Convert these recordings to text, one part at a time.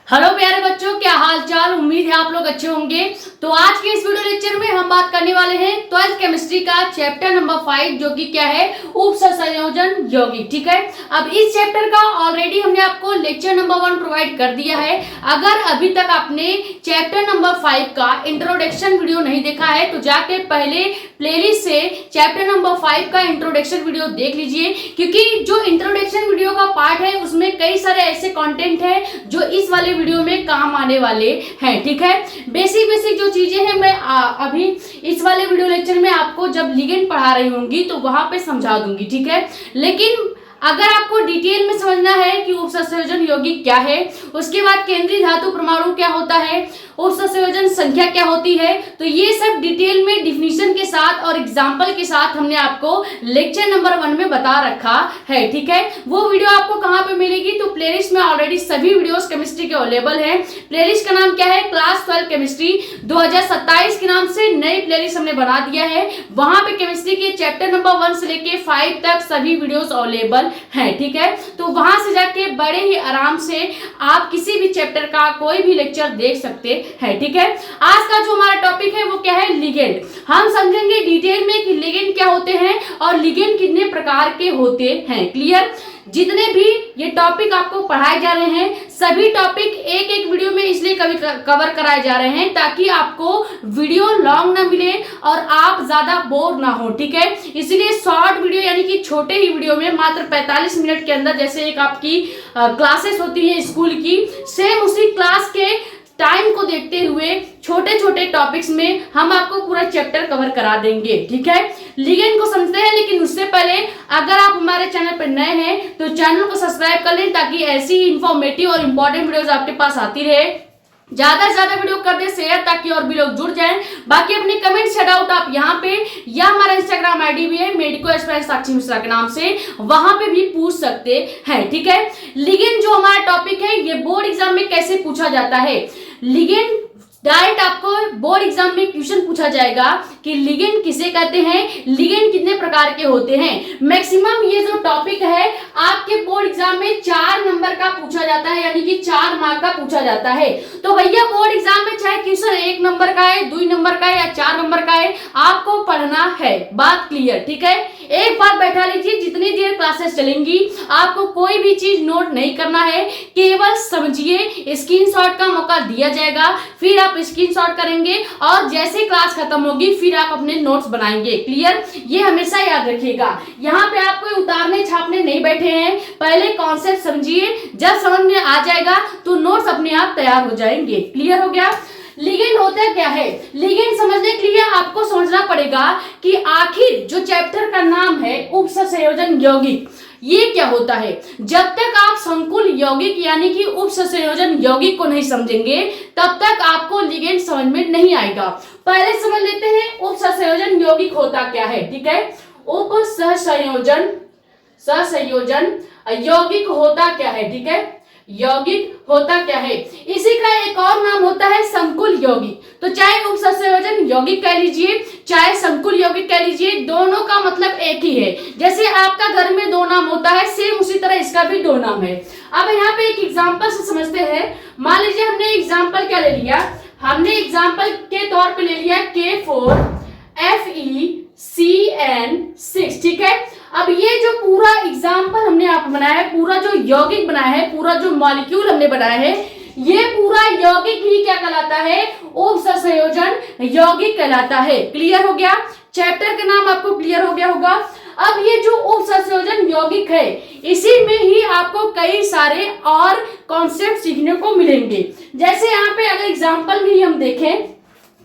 Hello प्यारे बच्चों, क्या हाल चाल। उम्मीद है आप लोग अच्छे होंगे। तो आज के इस वीडियो लेक्चर में हम बात करने वाले हैं 12th केमिस्ट्री का चैप्टर नंबर 5 जो कि क्या है, उप संयोजन यौगिक। ठीक है, अब इस चैप्टर का ऑलरेडी हमने आपको लेक्चर नंबर 1 प्रोवाइड कर दिया है। अगर अभी तक आपने चैप्टर नंबर 5 का इंट्रोडक्शन वीडियो नहीं देखा है तो जाके पहले प्लेलिस्ट से चैप्टर नंबर 5 का इंट्रोडक्शन वीडियो देख लीजिए, क्योंकि जो इंट्रोडक्शन वीडियो का पार्ट है उसमें कई सारे ऐसे कंटेंट है जो इस वाले वीडियो में काम आने वाले हैं। ठीक है, बेसिक जो चीजें हैं मैं अभी इस वाले वीडियो लेक्चर में आपको जब लिगेंड पढ़ा रही होंगी तो वहां पे समझा दूंगी। ठीक है, लेकिन अगर आपको डिटेल में समझना है कि उपसंयोजन यौगिक क्या है, उसके बाद केंद्रीय धातु परमाणु क्या होता है, उपसंयोजन संख्या क्या होती है, तो ये सब डिटेल में डिफिनीशन के साथ और एग्जांपल के साथ हमने आपको लेक्चर नंबर 1 में बता रखा है। ठीक है, वो वीडियो आपको कहां पे मिलेगी, तो प्लेलिस्ट में ऑलरेडी सभी वीडियोस केमिस्ट्री के अवेलेबल है। प्लेलिस्ट का नाम क्या है, क्लास 12 केमिस्ट्री 2027 के नाम से नई प्लेलिस्ट हमने बना दिया है। वहां पे केमिस्ट्री के चैप्टर नंबर 1 से लेके 5 तक सभी वीडियोस अवेलेबल है। ठीक है, तो वहां से जाके बड़े ही आराम से आप किसी भी चैप्टर का कोई भी लेक्चर देख सकते है। ठीक है, आज का जो हमारा टॉपिक है वो क्या है, लिगेंड। हम समझेंगे डिटेल में कि लिगेंड क्या होते हैं और लिगेंड कितने प्रकार के होते हैं। क्लियर, जितने भी ये टॉपिक आपको पढ़ाए जा रहे हैं सभी टॉपिक एक एक वीडियो में इसलिए कवर कराए जा रहे हैं ताकि आपको वीडियो लॉन्ग ना मिले और आप ज्यादा बोर ना हो। ठीक है, इसलिए शॉर्ट वीडियो यानी कि छोटे ही वीडियो में मात्र 45 मिनट के अंदर, जैसे एक आपकी क्लासेस होती है स्कूल की, सेम उसी क्लास के टाइम को देखते हुए छोटे छोटे टॉपिक्स में हम आपको पूरा चैप्टर कवर करा देंगे। ठीक है, लिगेंड को समझते हैं, लेकिन उससे पहले अगर आप हमारे चैनल पर नए हैं तो चैनल को सब्सक्राइब कर लें ताकि ऐसी इंफॉर्मेटिव और इंपॉर्टेंट वीडियोस आपके पास आती रहे। ज्यादा से ज्यादा वीडियो कर दे शेयर ताकि और भी लोग जुड़ जाएं। बाकी अपने कमेंट शट आउट आप यहाँ पे या हमारा इंस्टाग्राम आईडी भी है मेडिको एस्पिरेंट साक्षी मिश्रा के नाम से, वहां पे भी पूछ सकते हैं। ठीक है, लिगेंड जो हमारा टॉपिक है ये बोर्ड एग्जाम में कैसे पूछा जाता है। लिगेंड डायरेक्ट आपको बोर्ड एग्जाम में क्वेश्चन पूछा जाएगा कि लिगेंड किसे कहते हैं, लिगेंड कितने प्रकार के होते हैं। मैक्सिमम ये जो टॉपिक है आपके बोर्ड एग्जाम में 4 नंबर का पूछा जाता है, यानी कि 4 मार्क का पूछा जाता है। तो भैया बोर्ड एग्जाम में चाहे क्वेश्चन 1 नंबर का है, 2 नंबर का है या 4 नंबर का है, आपको पढ़ना है। बात क्लियर। ठीक है, एक बार बैठा लीजिए, जितनी देर क्लासेस चलेंगी आपको कोई भी चीज नोट नहीं करना है, केवल समझिए। स्क्रीनशॉट का मौका दिया जाएगा, फिर आप स्क्रीनशॉट करेंगे और जैसे क्लास खत्म होगी फिर आप अपने नोट्स बनाएंगे। क्लियर, ये हमेशा याद रखिएगा। यहाँ पे आप कोई उतारने छापने नहीं बैठे हैं, पहले कॉन्सेप्ट समझिए, जब समझ में आ जाएगा तो नोट्स अपने आप तैयार हो जाएंगे। क्लियर हो गया। लिगेंड होता क्या है, लिगेंड समझने के लिए आपको समझना पड़ेगा कि आखिर जो चैप्टर का नाम है उपसंयोजन यौगिक, ये क्या होता है। जब तक आप संकुल यौगिक यानी कि उपसंयोजन यौगिक को नहीं समझेंगे तब तक आपको लिगेंड समझ में नहीं आएगा। पहले समझ लेते हैं उपसंयोजन यौगिक होता क्या है। ठीक है, सहसंयोजन यौगिक होता क्या है। ठीक है, यौगिक होता क्या है, इसी का एक और नाम होता है संकुल यौगिक। तो चाहे उपसंयोजन यौगिक कह लीजिए चाहे संकुल यौगिक कह लीजिए, दोनों का मतलब एक ही है। जैसे आपका घर में 2 नाम होता है, सेम उसी तरह इसका भी 2 नाम है। अब यहाँ पे एक एग्जांपल से समझते हैं। मान लीजिए हमने एग्जांपल क्या ले लिया, हमने एग्जांपल के तौर पे ले लिया K4FeCN6। ठीक है, अब ये जो पूरा एग्जाम्पल हमने आप बनाया है, पूरा जो यौगिक बनाया है, पूरा जो मॉलिक्यूल हमने बनाया है, ये पूरा यौगिक ही क्या कहलाता है, उपसंयोजन यौगिक कहलाता है। क्लियर हो गया, चैप्टर का नाम आपको क्लियर हो गया होगा। अब ये जो उपसंयोजन यौगिक है इसी में ही आपको कई सारे और कॉन्सेप्ट सीखने को मिलेंगे। जैसे यहाँ पे अगर एग्जाम्पल भी हम देखें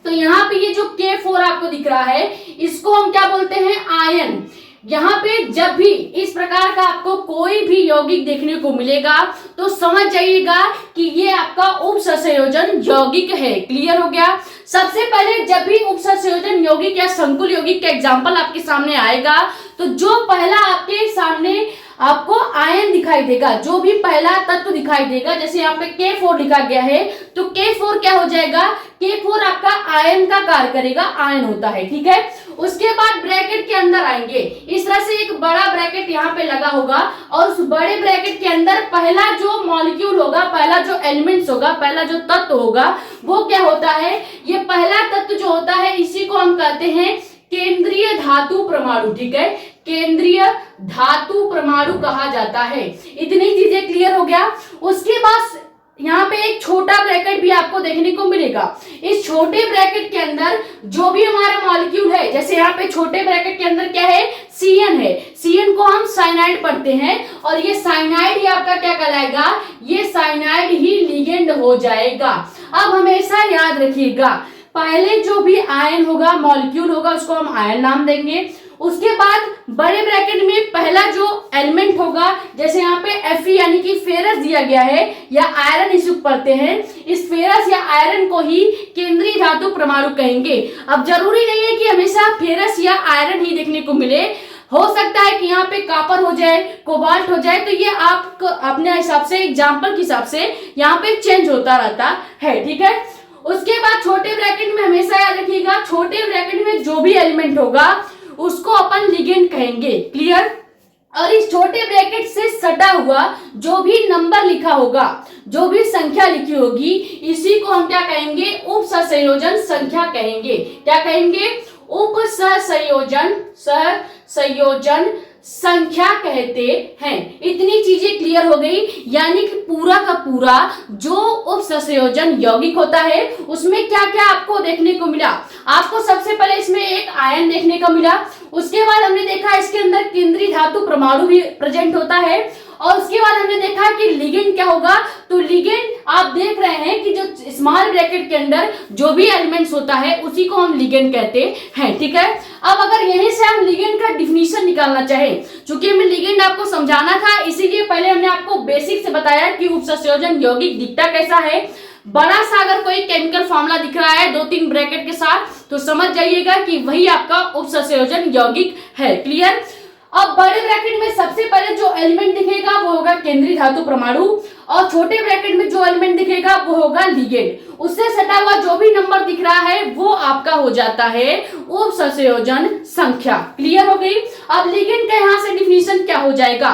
तो यहाँ पे ये जो K4 आपको दिख रहा है इसको हम क्या बोलते हैं, आयन। यहाँ पे जब भी इस प्रकार का आपको कोई भी यौगिक देखने को मिलेगा तो समझ जाइएगा कि ये आपका उपसंयोजन यौगिक है। क्लियर हो गया। सबसे पहले जब भी उपसंयोजन यौगिक या संकुल यौगिक का एग्जांपल आपके सामने आएगा तो जो पहला आपके सामने आपको आयन दिखाई देगा, जो भी पहला तत्व दिखाई देगा, जैसे यहाँ पे K4 लिखा गया है तो K4 क्या हो जाएगा, K4 आपका आयन का कार्य करेगा, आयन होता है। ठीक है, उसके बाद ब्रैकेट के अंदर आएंगे, इस तरह से एक बड़ा ब्रैकेट यहाँ पे लगा होगा और उस बड़े ब्रैकेट के अंदर पहला जो मॉलिक्यूल होगा, पहला जो एलिमेंट्स होगा, पहला जो तत्व होगा वो क्या होता है, ये पहला तत्व जो होता है इसी को हम कहते हैं केंद्रीय धातु परमाणु। ठीक है, केंद्रीय धातु परमाणु कहा जाता है। इतनी चीजें क्लियर हो गया। उसके बाद यहाँ पे एक छोटा ब्रैकेट भी आपको देखने को मिलेगा। इस छोटे ब्रैकेट के अंदर जो भी हमारा मॉलिक्यूल है, जैसे यहाँ पे छोटे ब्रैकेट के अंदर क्या है, CN है। CN को हम साइनाइड पढ़ते हैं और ये साइनाइड ही आपका क्या कहलाएगा, ये साइनाइड ही लिगेंड हो जाएगा। अब हमेशा याद रखिएगा, पहले जो भी आयन होगा, मॉलिक्यूल होगा, उसको हम आयन नाम देंगे। उसके बाद बड़े ब्रैकेट में पहला जो एलिमेंट होगा, जैसे यहाँ पे Fe यानी कि फेरस दिया गया है या आयरन इसे पढ़ते हैं, इस फेरस या आयरन को ही केंद्रीय धातु परमाणु कहेंगे। अब जरूरी नहीं है कि हमेशा फेरस या आयरन ही देखने को मिले, हो सकता है कि यहाँ पे कॉपर हो जाए, कोबाल्ट हो जाए, तो ये आप अपने हिसाब से, एग्जाम्पल के हिसाब से यहाँ पे चेंज होता रहता है। ठीक है, उसके बाद छोटे ब्रैकेट में हमेशा याद रखिएगा, छोटे ब्रैकेट में जो भी एलिमेंट होगा उसको अपन लिगेंड कहेंगे। क्लियर। और इस छोटे ब्रैकेट से सटा हुआ जो भी नंबर लिखा होगा, जो भी संख्या लिखी होगी, इसी को हम क्या कहेंगे, उपसंयोजन संख्या कहेंगे। क्या कहेंगे, उपसंयोजन संख्या कहते हैं। इतनी चीजें क्लियर हो गई, यानी कि पूरा का पूरा जो उपसंयोजन यौगिक होता है उसमें क्या क्या आपको देखने को मिला। आपको सबसे पहले इसमें एक आयन देखने को मिला, उसके बाद हमने देखा इसके अंदर केंद्रीय धातु परमाणु भी प्रेजेंट होता है, और उसके बाद हमने देखा कि लिगेंड क्या होगा। तो लिगेंड आप देख रहे हैं कि जो स्मॉल ब्रैकेट के अंदर जो भी एलिमेंट्स होता है उसी को हम लिगेंड कहते हैं। ठीक है, अब अगर यहीं से हम लिगेंड का डिफिनीशन निकालना चाहें, चूंकि हमें लिगेंड आपको समझाना था, इसीलिए पहले हमने आपको बेसिक से बताया कि उपसंयोजन यौगिक दिखता कैसा है। बड़ा सा अगर कोई केमिकल फॉर्मूला दिख रहा है 2-3 ब्रैकेट के साथ, तो समझ जाइएगा कि वही आपका उपसंयोजन यौगिक है। क्लियर। अब बड़े ब्रैकेट में सबसे पहले जो एलिमेंट दिखेगा वो होगा केंद्रीय धातु परमाणु, और छोटे ब्रैकेट में जो एलिमेंट दिखेगा वो होगा लिगेंड। उससे सटा हुआ जो भी नंबर दिख रहा है वो आपका हो जाता है उपसंयोजन संख्या। क्लियर हो गई। अब लिगेंड का यहां से डिफिनीशन क्या हो जाएगा,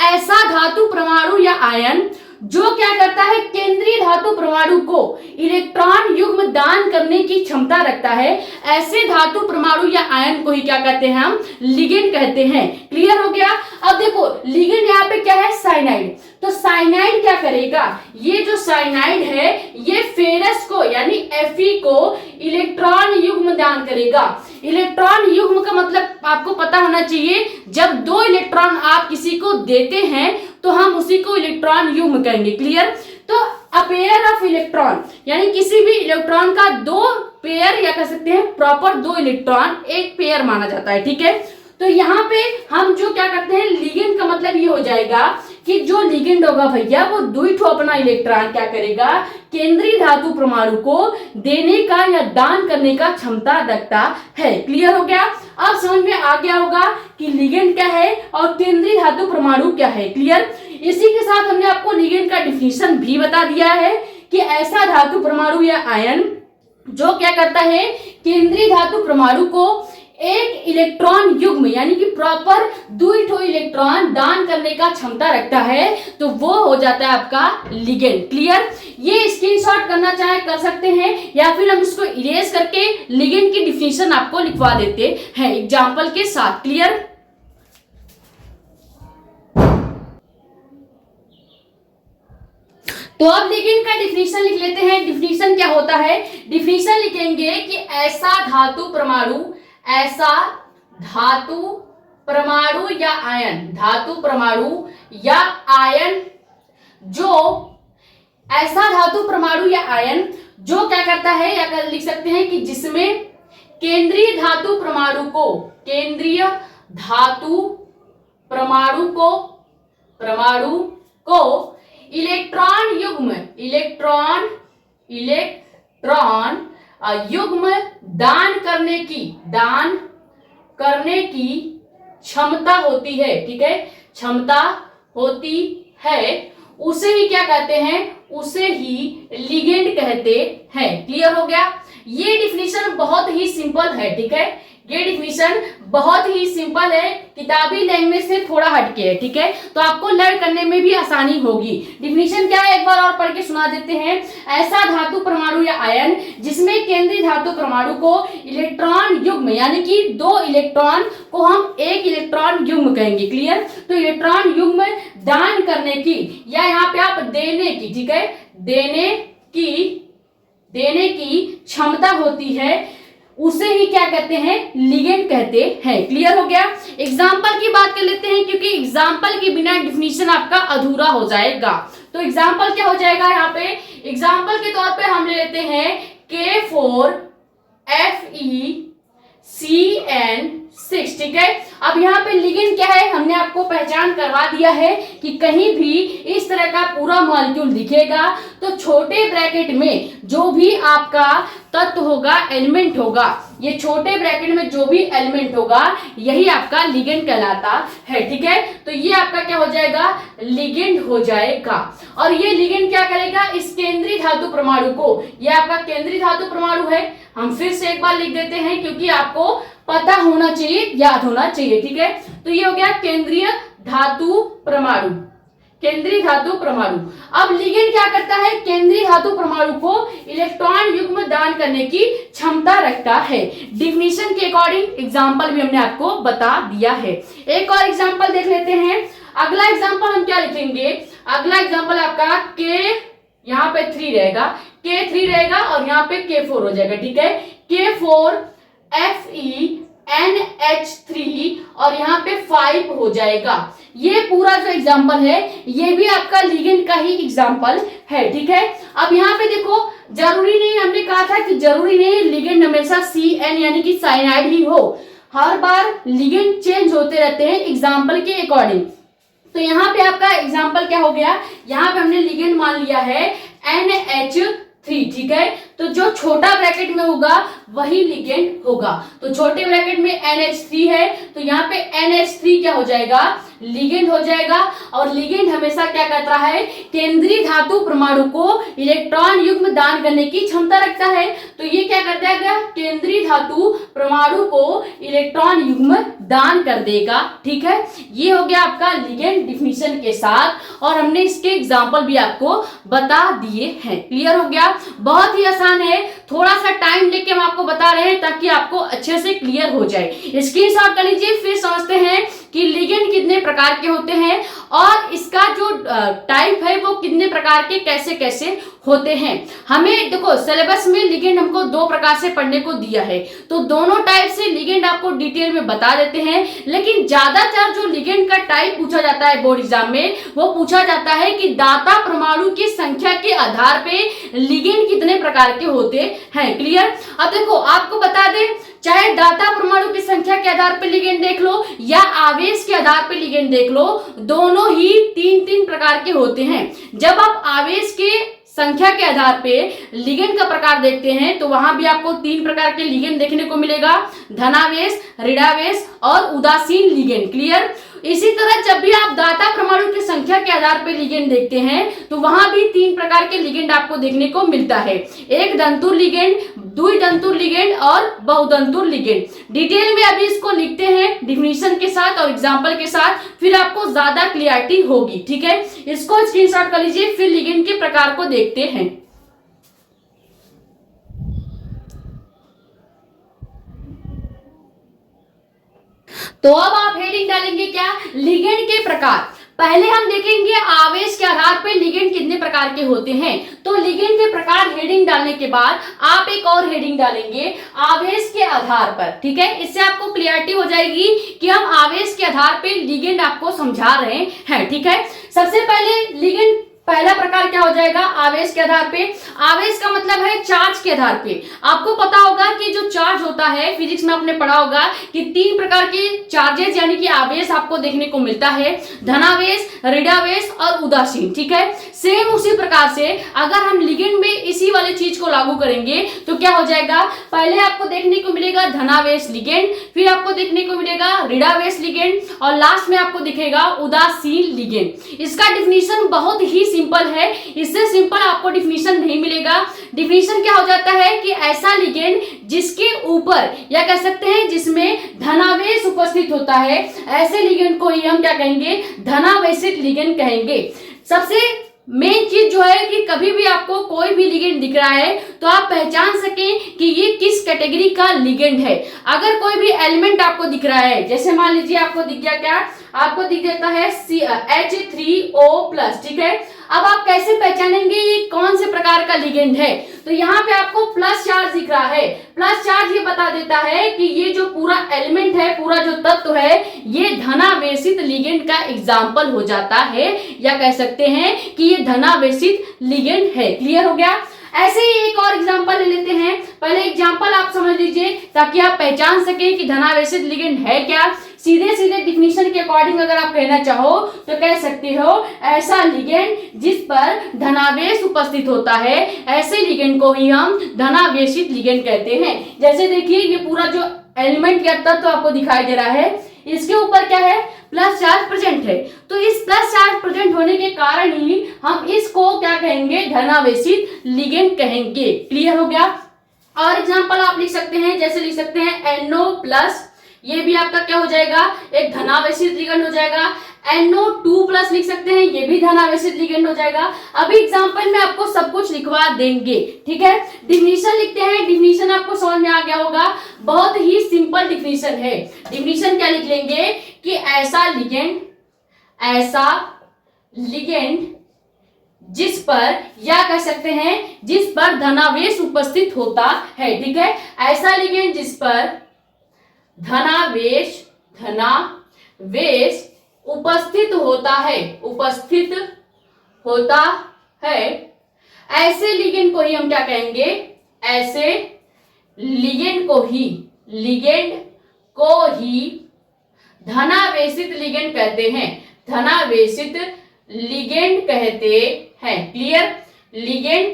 ऐसा धातु परमाणु या आयन जो क्या करता है, केंद्रीय धातु परमाणु को इलेक्ट्रॉन युग्म दान करने की क्षमता रखता है, ऐसे धातु परमाणु या आयन को ही क्या कहते हैं, हम लिगेंड कहते हैं। क्लियर हो गया। अब देखो लिगेंड यहाँ पे क्या है, साइनाइड। तो साइनाइड क्या करेगा, ये जो साइनाइड है ये फेरस को यानी Fe को इलेक्ट्रॉन युग्म दान करेगा। इलेक्ट्रॉन युग्म का मतलब आपको पता होना चाहिए, जब 2 इलेक्ट्रॉन आप किसी को देते हैं तो हम उसी को इलेक्ट्रॉन युग्म कहेंगे। क्लियर। तो अ पेयर ऑफ इलेक्ट्रॉन यानी किसी भी इलेक्ट्रॉन का 2 पेयर या कह सकते हैं प्रॉपर 2 इलेक्ट्रॉन एक पेयर माना जाता है। ठीक है, तो यहाँ पे हम जो क्या करते हैं, लिगेंड का मतलब ये हो जाएगा कि जो लिगेंड होगा भैया वो 2 अपना इलेक्ट्रॉन क्या करेगा, केंद्रीय धातु परमाणु को देने का या दान करने का क्षमता रखता है। क्लियर हो गया। अब समझ में आ गया होगा कि लिगेंड क्या है और केंद्रीय धातु परमाणु क्या है। क्लियर। इसी के साथ हमने आपको लिगेंड का डिफिनीशन भी बता दिया है कि ऐसा धातु परमाणु या आयन जो क्या करता है, केंद्रीय धातु परमाणु को एक इलेक्ट्रॉन युग्म यानी कि प्रॉपर 2 इलेक्ट्रॉन दान करने का क्षमता रखता है, तो वो हो जाता है आपका लिगेंड। क्लियर। ये स्क्रीनशॉट करना चाहे कर सकते हैं, या फिर हम इसको इरेज करके लिगेंड की डिफिनीशन आपको लिखवा देते हैं एग्जांपल के साथ। क्लियर। तो अब लिगेंड का डिफिनीशन लिख लेते हैं। डिफिनीशन क्या होता है, डिफिनीशन लिखेंगे कि ऐसा धातु परमाणु, ऐसा धातु परमाणु या आयन, धातु परमाणु या आयन जो, ऐसा धातु परमाणु या आयन जो क्या करता है, या कर लिख सकते हैं कि जिसमें केंद्रीय धातु परमाणु को, केंद्रीय धातु परमाणु को इलेक्ट्रॉन युग्म, इलेक्ट्रॉन युग्म दान करने की क्षमता होती है। ठीक है, क्षमता होती है, उसे ही क्या कहते हैं, उसे ही लिगेंड कहते हैं। क्लियर हो गया। ये डिफिनीशन बहुत ही सिंपल है। ठीक है, ये डिफिनीशन बहुत ही सिंपल है, किताबी लैंग्वेज से थोड़ा हटके है, ठीक है, तो आपको लर्न करने में भी आसानी होगी। डिफिनीशन क्या है एक बार और पढ़ के सुना देते हैं। ऐसा धातु परमाणु या आयन जिसमें केंद्रीय धातु परमाणु को इलेक्ट्रॉन युग्म यानी कि 2 इलेक्ट्रॉन को हम 1 इलेक्ट्रॉन युग्म कहेंगे, क्लियर। तो इलेक्ट्रॉन युग्म दान करने की या यहाँ पे आप देने की, ठीक है, देने की क्षमता होती है, उसे ही क्या कहते हैं, लिगेंड कहते हैं। क्लियर हो गया। एग्जाम्पल की बात कर लेते हैं क्योंकि एग्जाम्पल के बिना डिफिनीशन आपका अधूरा हो जाएगा। तो एग्जाम्पल क्या हो जाएगा यहाँ पे, एग्जाम्पल के तौर पे हम ले लेते हैं K4FeCN6, ठीक है। अब यहाँ पे लिगेंड क्या है, हमने आपको पहचान करवा दिया है कि कहीं भी इस तरह का पूरा मॉलिक्यूल दिखेगा तो छोटे ब्रैकेट में जो भी आपका तत्व होगा, एलिमेंट होगा, ये छोटे ब्रैकेट में जो भी एलिमेंट होगा यही आपका लिगेंड कहलाता है, ठीक है। तो ये आपका क्या हो जाएगा, लिगेंड हो जाएगा। और ये लिगेंड क्या करेगा, इस केंद्रीय धातु परमाणु को, ये आपका केंद्रीय धातु परमाणु है, हम फिर से एक बार लिख देते हैं क्योंकि आपको पता होना चाहिए, याद होना चाहिए, ठीक है। तो ये हो गया केंद्रीय धातु परमाणु, केंद्रीय धातु परमाणु। अब लिगेंड क्या करता है, केंद्रीय धातु परमाणु को इलेक्ट्रॉन युग्म दान करने की क्षमता रखता है। डिफिनीशन के अकॉर्डिंग एग्जांपल भी हमने आपको बता दिया है। एक और एग्जांपल देख लेते हैं। अगला एग्जांपल हम क्या लिखेंगे, अगला एग्जांपल आपका यहाँ पे 3 रहेगा, K3 रहेगा और यहाँ पे K4 हो जाएगा, ठीक है। K4FeNH3 और यहाँ पे 5 हो जाएगा। ये पूरा जो एग्जाम्पल है ये भी आपका लिगेंड का ही एग्जाम्पल है, ठीक है। अब यहाँ पे देखो, जरूरी नहीं, हमने कहा था कि जरूरी नहीं लिगेंड हमेशा CN यानी कि साइनाइड ही हो, हर बार लिगेंड चेंज होते रहते हैं एग्जाम्पल के अकॉर्डिंग। तो यहाँ पे आपका एग्जाम्पल क्या हो गया, यहाँ पे हमने लिगेंड मान लिया है NH3, ठीक है। तो जो छोटा ब्रैकेट में होगा वही लिगेंड होगा। तो छोटे ब्रैकेट में NH3 है तो यहाँ पे NH3 क्या हो जाएगा, लिगेंड हो जाएगा। और लिगेंड हमेशा क्या करता है, केंद्रीय धातु परमाणु को इलेक्ट्रॉन युग्म दान करने की क्षमता रखता है। तो ये क्या करता है, केंद्रीय धातु परमाणु को इलेक्ट्रॉन युग्म दान कर देगा, ठीक है। ये हो गया आपका लिगेंड डिफिनीशन के साथ, और हमने इसके एग्जाम्पल भी आपको बता दिए हैं। क्लियर हो गया, बहुत ही आसान है, थोड़ा सा टाइम लेके हम आपको बता रहे हैं ताकि आपको अच्छे से क्लियर हो जाए। स्क्रीनशॉट कर लीजिए, फिर समझते हैं कि लिगेंड कितने प्रकार के होते हैं और इसका जो टाइप है वो कितने प्रकार के कैसे कैसे होते हैं। हमें देखो सिलेबस में लिगेंड हमको 2 प्रकार से पढ़ने को दिया है, तो दोनों टाइप से लिगेंड आपको डिटेल में बता देते हैं। लेकिन ज्यादातर जो लिगेंड का टाइप पूछा जाता है बोर्ड एग्जाम में, वो पूछा जाता है कि दाता परमाणु की संख्या के आधार पे लिगेंड कितने प्रकार के होते हैं। क्लियर। अब देखो आपको बता दें, चाहे दाता परमाणु की संख्या के आधार पर लिगेंड देख लो या आवेश के आधार पर लिगेंड देख लो, दोनों ही 3-3 प्रकार के होते हैं। जब आप आवेश के संख्या के आधार पे लिगेंड का प्रकार देखते हैं तो वहां भी आपको 3 प्रकार के लिगेंड देखने को मिलेगा, धनावेश, ऋणावेश और उदासीन लिगेंड। क्लियर। इसी तरह जब भी आप दाता परमाणु की संख्या के आधार पर लिगेंड देखते हैं तो वहां भी 3 प्रकार के लिगेंड आपको देखने को मिलता है, एक दंतुर लिगेंड, द्विदंतुर लिगेंड और बहुदंतुर लिगेंड। डिटेल में अभी इसको लिखते हैं डिफिनीशन के साथ और एग्जाम्पल के साथ, फिर आपको ज्यादा क्लियरिटी होगी, ठीक है। इसको स्क्रीनशॉट कर लीजिए, फिर लिगेंड के प्रकार को देखते हैं। तो अब आप हेडिंग डालेंगे क्या, लिगेंड के प्रकार। पहले हम देखेंगे आवेश के आधार पर लिगेंड कितने प्रकार के होते हैं। तो लिगेंड के प्रकार हेडिंग डालने के बाद आप एक और हेडिंग डालेंगे आवेश के आधार पर, ठीक है। इससे आपको क्लियरिटी हो जाएगी कि हम आवेश के आधार पर लिगेंड आपको समझा रहे हैं, ठीक है। सबसे पहले लिगेंड पहला प्रकार क्या हो जाएगा, आवेश के आधार पे। आवेश का मतलब है चार्ज के आधार पे। आपको पता होगा कि जो चार्ज होता है, फिजिक्स में आपने पढ़ा होगा कि 3 प्रकार के चार्जेस यानी कि आवेश आपको देखने को मिलता है, धनावेश, ऋणावेश और उदासीन, ठीक है। सेम उसी प्रकार से अगर हम लिगेंड में इसी वाली चीज को लागू करेंगे तो क्या हो जाएगा, पहले आपको देखने को मिलेगा धनावेश लिगेंड, फिर आपको देखने को मिलेगा ऋणावेश लिगेंड और लास्ट में आपको दिखेगा उदासीन लिगेंड। इसका डिफिनीशन बहुत ही सिंपल है, इससे सिंपल आपको डिफिनीशन नहीं मिलेगा। डिफिनीशन क्या हो जाता है कि ऐसा लिगेंड जिसके ऊपर या कह सकते हैं जिसमें धनावेश उपस्थित होता है, ऐसे लिगेंड को ही हम क्या कहेंगे, धनावेशित लिगेंड कहेंगे। सबसे मेन चीज जो है कि कभी भी आपको कोई भी लिगेंड दिख रहा है तो आप पहचान सकें कि ये किस कैटेगरी का लिगेंड है। अगर कोई भी एलिमेंट आपको दिख रहा है, जैसे मान लीजिए आपको दिख गया, क्या आपको दिख जाता है H3O+, ठीक है। अब आप कैसे पहचानेंगे ये कौन से प्रकार का लिगेंड है, तो यहाँ पे आपको प्लस चार्ज दिख रहा है। प्लस चार्ज ये बता देता है कि ये जो पूरा एलिमेंट है, पूरा जो तत्व है, ये धनावेशित लिगेंड का एग्जाम्पल हो जाता है, या कह सकते हैं कि ये धनावेशित लिगेंड है। क्लियर हो गया। ऐसे ही एक और एग्जांपल ले लेते हैं। पहले एग्जांपल आप समझ लीजिए ताकि आप पहचान सके कि धनावेशित लिगेंड है क्या। सीधे सीधे डिफिनीशन के अकॉर्डिंग अगर आप कहना चाहो तो कह सकते हो ऐसा लिगेंड जिस पर धनावेश उपस्थित होता है, ऐसे लिगेंड को ही हम धनावेशित लिगेंड कहते हैं। जैसे देखिए ये पूरा जो एलिमेंट या तत्व आपको दिखाई दे रहा है, इसके ऊपर क्या है, प्लस चार्ज प्रेजेंट है। तो इस प्लस चार्ज प्रेजेंट होने के कारण ही हम इसको क्या कहेंगे, धनावेशित लिगेंड कहेंगे। क्लियर हो गया। और एग्जांपल आप लिख सकते हैं, जैसे लिख सकते हैं NO+, ये भी आपका क्या हो जाएगा, एक धनावेशित लिगेंड हो जाएगा। NO2+ लिख सकते हैं, ये भी धनावेशित लिगेंड हो जाएगा। अभी एग्जांपल में आपको सब कुछ लिखवा देंगे, ठीक है। डिफिनीशन लिखते हैं। डिफिनीशन आपको समझ में आ गया होगा, बहुत ही सिंपल डिफिनीशन है। डिफिनीशन क्या लिख लेंगे कि ऐसा लिगेंड जिस पर, या कह सकते हैं जिस पर धनावेश उपस्थित होता है, ठीक है। ऐसा लिगेंड जिस पर धनावेश उपस्थित होता है, ऐसे लिगेंड को ही हम क्या कहेंगे, ऐसे लिगेंड को ही धनावेशित लिगेंड कहते हैं। धनावेशित लिगेंड कहते हैं। क्लियर, लिगेंड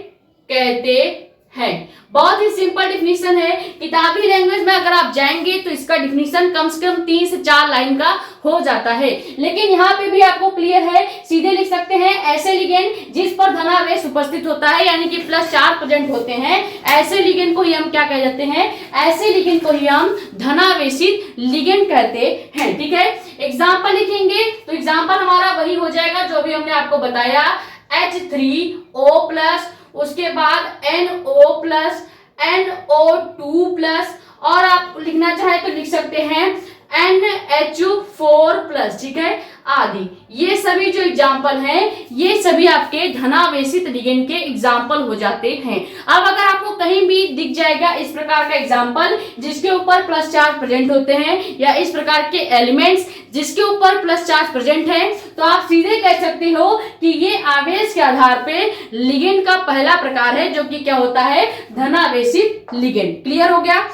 कहते हैं। बहुत ही सिंपल डिफिनीशन है। किताबी लैंग्वेज में अगर आप जाएंगे तो इसका डिफिनीशन कम से कम 3 से 4 लाइन का हो जाता है, लेकिन यहाँ पे भी आपको क्लियर है। सीधे लिख सकते हैं ऐसे लिगेंड जिस पर धनावेश उपस्थित होता है, यानी कि प्लस चार्ज प्रेजेंट होते हैं, ऐसे लिगेंड को ही हम क्या कह जाते हैं, ऐसे लिगेंड को ही हम धनावेशित लिगेंड कहते हैं। ठीक है, एग्जाम्पल लिखेंगे तो एग्जाम्पल हमारा वही हो जाएगा जो भी हमने आपको बताया, H3O+, उसके बाद NO+, NO2+, और आप लिखना चाहे तो लिख सकते हैं NH4+, ठीक है, आदि। ये सभी जो एग्जाम्पल हैं, ये सभी आपके धनावेशित लिगेंड के एग्जाम्पल हो जाते हैं। अब अगर आपको कहीं भी दिख जाएगा इस प्रकार का एग्जाम्पल जिसके ऊपर प्लस चार्ज प्रेजेंट होते हैं, या इस प्रकार के एलिमेंट्स जिसके ऊपर प्लस चार्ज प्रेजेंट है, तो आप सीधे कह सकते हो कि ये आवेश के आधार पे लिगेंड का पहला प्रकार है, जो कि क्या होता है, धनावेशित लिगेंड। क्लियर हो गया।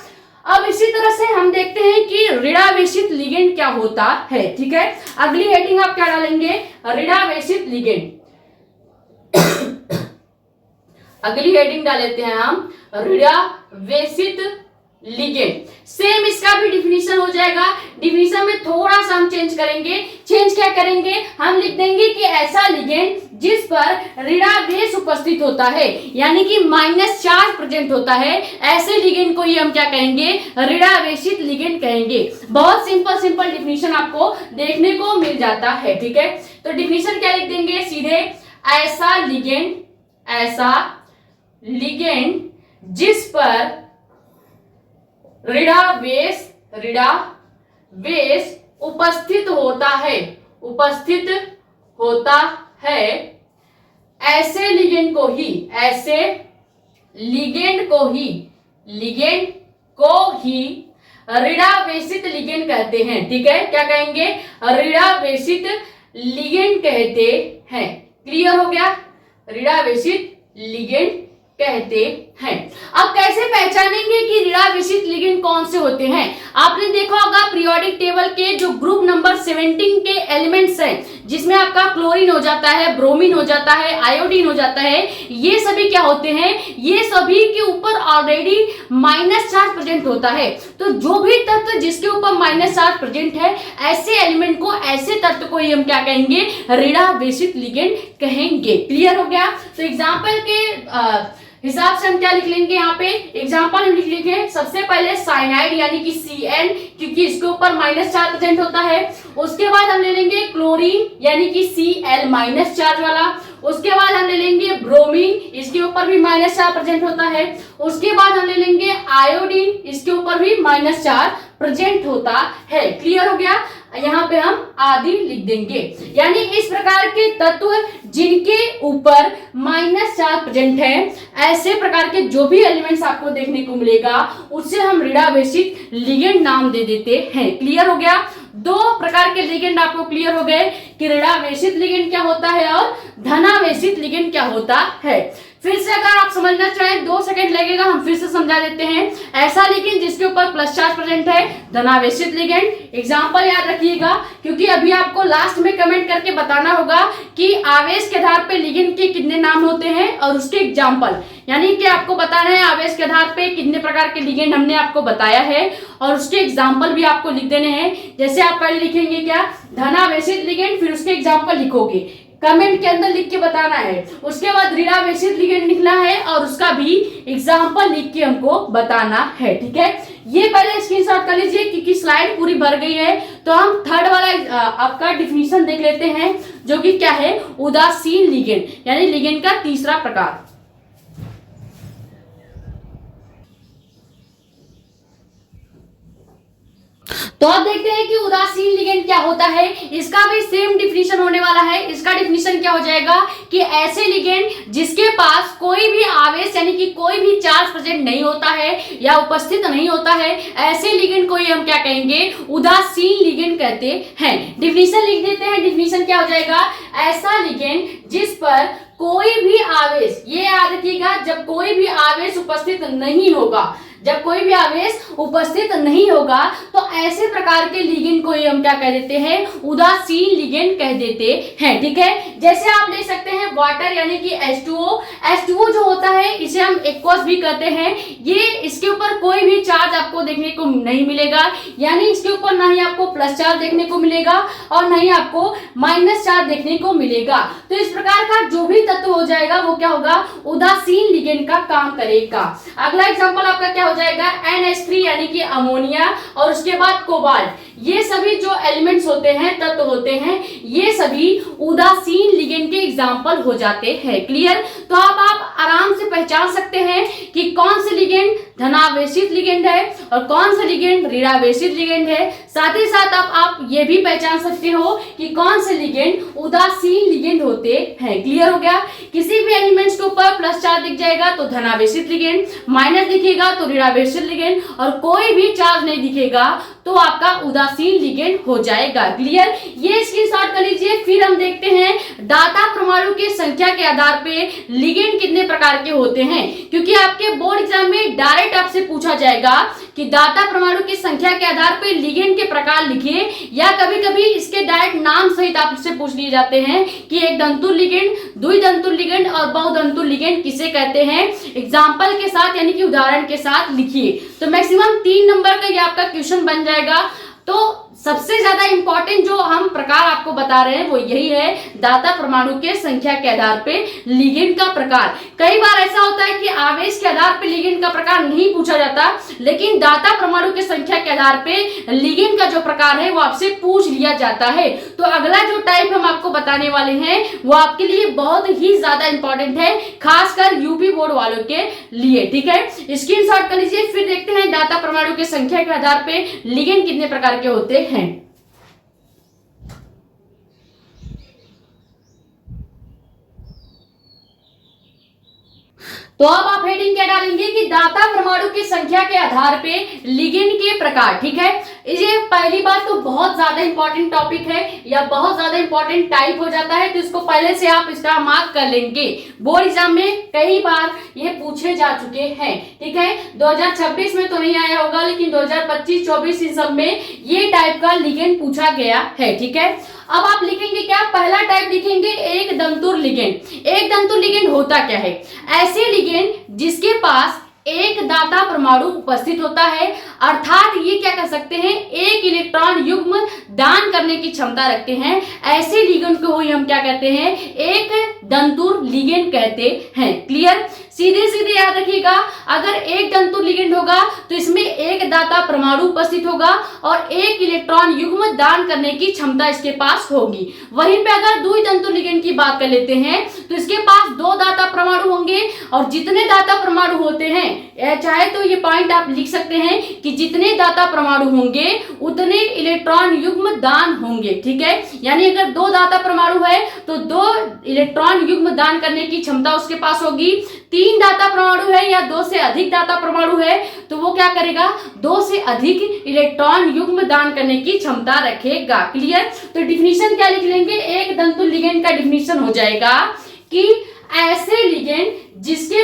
अब इसी तरह से हम देखते हैं कि ऋणावेशित लिगेंड क्या होता है। ठीक है, अगली हेडिंग आप क्या डालेंगे, ऋणावेशित लिगेंड। अगली हेडिंग डाल लेते हैं हम ऋणावेशित लिगेंड। सेम इसका भी डिफिनीशन हो जाएगा। डिफिनीशन में थोड़ा सा हम चेंज करेंगे। चेंज क्या करेंगे, हम लिख देंगे कि ऐसा लिगेंड जिस पर ऋणावेश उपस्थित होता है, यानी कि माइनस चार्ज प्रेजेंट होता है, ऐसे लिगेंड को ही हम क्या कहेंगे, ऋणावेशित लिगेंड कहेंगे। बहुत सिंपल डिफिनीशन आपको देखने को मिल जाता है। ठीक है, तो डिफिनीशन क्या लिख देंगे, सीधे ऐसा लिगेंड जिस पर ऋणावेश उपस्थित होता है, ऐसे लिगेंड को ही ऋणावेशित लिगेंड कहते हैं। ठीक है, क्या कहेंगे, ऋणावेशित लिगेंड कहते हैं। क्लियर हो गया, ऋणावेशित लिगेंड कहते हैं। अब कैसे पहचानेंगे कि ऋणावेशित लिगेंड कौन से होते हैं? आपने देखा होगा पीरियोडिक टेबल के जो ग्रुप नंबर 17 के एलिमेंट्स हैं, जिसमें आपका क्लोरीन हो जाता है, ब्रोमीन हो जाता है, आयोडीन हो जाता है, ये सभी क्या होते हैं? ये सभी के ऊपर ऑलरेडी माइनस चार्ज प्रेजेंट होता है। तो जो भी तत्व जिसके ऊपर माइनस चार्ज प्रेजेंट है, ऐसे एलिमेंट को, ऐसे तत्व को ही हम क्या कहेंगे? ऋणावेशित लिगेंड कहेंगे। क्लियर हो गया? तो एग्जाम्पल के हिसाब से हम क्या लिख लेंगे? यहाँ पे एग्जाम्पल हम लिख लेंगे सबसे पहले साइनाइड यानी कि Cn, क्योंकि इसके ऊपर माइनस चार्ज प्रेजेंट होता है। उसके बाद हम ले लेंगे क्लोरीन यानी कि Cl माइनस चार्ज वाला। उसके बाद हम ले लेंगे ब्रोमीन, इसके ऊपर भी माइनस चार्ज प्रेजेंट होता है। उसके बाद हम ले लेंगे आयोडीन, इसके ऊपर भी माइनस चार्ज प्रेजेंट होता है। क्लियर हो गया? यहाँ पे हम आदि लिख देंगे, यानी इस प्रकार के तत्व जिनके ऊपर माइनस चार्ज प्रेजेंट है, ऐसे प्रकार के जो भी एलिमेंट्स आपको देखने को मिलेगा उससे हम ऋणावेशित लिगेंड नाम दे देते हैं। क्लियर हो गया? दो प्रकार के लिगेंड आपको क्लियर हो गए कि ऋणावेशित लिगेंड क्या होता है और धनावेशित लिगेंड क्या होता है। फिर से अगर आप समझना चाहें 2 सेकंड लगेगा, हम फिर से समझा देते हैं। ऐसा लिगेंड जिसके ऊपर प्लस चार्ज प्रेजेंट है, धनावेशित लिगेंड। एग्जांपल याद रखिएगा, क्योंकि अभी आपको लास्ट में कमेंट करके बताना होगा कि आवेश के आधार पे लिगेंड के कितने नाम होते हैं और उसके एग्जाम्पल, यानी कि आपको बताना है आवेश के आधार पे कितने प्रकार के लिगेंड हमने आपको बताया है और उसके एग्जाम्पल भी आपको लिख देने हैं। जैसे आप पहले लिखेंगे क्या? धनावेशित लिगेंड, फिर उसके एग्जाम्पल लिखोगे, कमेंट के अंदर लिख के बताना है। उसके बाद ऋणावेशित लिगेंड लिखना है और उसका भी एग्जाम्पल लिख के हमको बताना है। ठीक है, ये पहले स्क्रीनशॉट कर लीजिए क्योंकि स्लाइड पूरी भर गई है। तो हम थर्ड वाला आपका डिफिनीशन देख लेते हैं, जो कि क्या है? उदासीन लिगेंड, यानी लिगेंड का तीसरा प्रकार। तो अब देखते हैं कि उदासीन लिगेंड क्या होता है। इसका भी सेम डिफिनीशन होने वाला है। इसका डिफिनीशन क्या हो जाएगा कि ऐसे लिगेंड जिसके पास कोई भी आवेश यानी कि कोई भी चार्ज प्रेजेंट नहीं होता है या उपस्थित नहीं होता है, ऐसे लिगेंड को ही हम क्या कहेंगे? उदासीन लिगेंड कहते हैं। डिफिनीशन लिख देते हैं। डिफिनीशन क्या हो जाएगा? ऐसा लिगेंड जिस पर कोई भी आवेश, ये याद रखिएगा, जब कोई भी आवेश उपस्थित नहीं होगा, जब कोई भी आवेश उपस्थित नहीं होगा, तो ऐसे प्रकार के लिगेंड को ही हम क्या कह देते हैं? उदासीन लिगेंड कह देते हैं। ठीक है, जैसे आप ले सकते हैं वाटर यानी कि H2O। H2O जो होता है इसे हम एक्वस भी कहते हैं। ये इसके ऊपर कोई भी चार्ज आपको देखने को नहीं मिलेगा, यानी इसके ऊपर ना ही आपको प्लस चार्ज देखने को मिलेगा और ना ही आपको माइनस चार्ज देखने को मिलेगा। तो इस प्रकार का जो भी तत्व हो जाएगा वो क्या होगा? उदासीन लिगेंड का काम करेगा। अगला एग्जाम्पल आपका क्या हो जाएगा? NH3 यानी कि अमोनिया और उसके बाद कोबाल्ट। ये सभी जो एलिमेंट्स होते हैं, तत्व होते हैं, ये सभी उदासीन लिगेंड के एग्जाम्पल हो जाते हैं। क्लियर? तो अब आप आराम से पहचान सकते हैं कि कौन से लिगेंड धनावेशित लिगेंड है और कौन सा लिगेंड ऋणावेशित लिगेंड है। साथ ही साथ आप ये भी पहचान सकते हो कि कौन से लिगेंड उदासीन लिगेंड होते हैं। क्लियर हो गया? किसी भी एलिमेंट्स के ऊपर प्लस चार्ज दिख जाएगा तो धनावेशित लिगेंड, माइनस दिखेगा तो ऋणावेशित लिगेंड, और कोई भी चार्ज नहीं दिखेगा तो आपका उदासीन लिगेंड हो जाएगा। क्लियर? ये स्क्रीनशॉट कर लीजिए। फिर हम देखते हैं दाता परमाणु की संख्या के आधार पे लिगेंड कितने प्रकार के होते हैं, क्योंकि आपके बोर्ड एग्जाम में डायरेक्ट आपसे पूछा जाएगा कि दाता परमाणु की संख्या के आधार पे लिगेंड के प्रकार लिखिए, या कभी कभी इसके डायरेक्ट नाम सहित आपसे पूछ लिए जाते हैं कि एक दंतुल लिगेंड, द्विदंतुल लिगेंड और बहुदंतुल लिगेंड किसे कहते हैं। एग्जाम्पल के साथ यानी कि उदाहरण के साथ लिखिए। तो मैक्सिमम 3 नंबर का ये आपका क्वेश्चन बन जाएगा। तो सबसे ज्यादा इंपॉर्टेंट जो हम प्रकार आपको बता रहे हैं वो यही है, दाता परमाणु के संख्या के आधार पे लिगेंड का प्रकार। कई बार ऐसा होता है कि आवेश के आधार पे लिगेंड का प्रकार नहीं पूछा जाता, लेकिन दाता परमाणु के संख्या के आधार पे लिगेंड का जो प्रकार है वो आपसे पूछ लिया जाता है। तो अगला जो टाइप हम आपको बताने वाले हैं वो आपके लिए बहुत ही ज्यादा इंपॉर्टेंट है, खासकर यूपी बोर्ड वालों के लिए। ठीक है, स्क्रीनशॉट कर लीजिए। फिर देखते हैं दाता परमाणु के संख्या के आधार पे लिगेंड कितने प्रकार के होते हैं। तो अब आप हेडिंग क्या डालेंगे कि दाता परमाणु की संख्या के आधार पे लिगेंड के प्रकार। ठीक है, ये पहली बात तो बहुत ज्यादा इंपॉर्टेंट टॉपिक है या बहुत ज्यादा इंपॉर्टेंट टाइप हो जाता है, तो इसको पहले से आप इसका मार्क कर लेंगे। बोर्ड एग्जाम में कई बार ये पूछे जा चुके हैं, ठीक है। 2026 में तो नहीं आया होगा, लेकिन 2025-24 इन सब में ये टाइप का लिगेंड पूछा गया है, ठीक है। अब आप लिखेंगे क्या, पहला टाइप लिखेंगे एक दंतुर लिगेंड। एक दंतुर लिगेंड होता क्या है, ऐसे लिगेंड जिसके पास एक दाता परमाणु उपस्थित होता है, अर्थात ये क्या कर सकते हैं, एक इलेक्ट्रॉन युग्म दान करने की क्षमता रखते हैं। ऐसे लिगेंड को ही हम क्या कहते हैं, एक दंतुर लिगेंड कहते हैं। क्लियर, सीधे सीधे याद रखिएगा, अगर एक दंतुर लिगेंड होगा तो इसमें एक दाता परमाणु उपस्थित होगा और एक इलेक्ट्रॉन युग्म दान करने की क्षमता इसके पास होगी। वहीं पे अगर द्विदंतुर लिगेंड की बात कर लेते हैं तो इसके पास दो दाता परमाणु होंगे, और जितने दाता परमाणु होते हैं, चाहे तो ये पॉइंट आप लिख सकते हैं कि जितने दाता परमाणु होंगे उतने इलेक्ट्रॉन युग्म दान होंगे, ठीक है। यानी अगर दो दाता परमाणु है तो दो इलेक्ट्रॉन युग्म दान करने की क्षमता उसके पास होगी। तीन दाता परमाणु है या दो से अधिक दाता परमाणु है तो वो क्या करेगा, दो से अधिक इलेक्ट्रॉन युग्म दान करने की क्षमता रखेगा। क्लियर, तो डिफिनीशन क्या लिख लेंगे, एक दंतुर लिगेंड का डिफिनीशन हो जाएगा कि ऐसे लिगेंड जिसके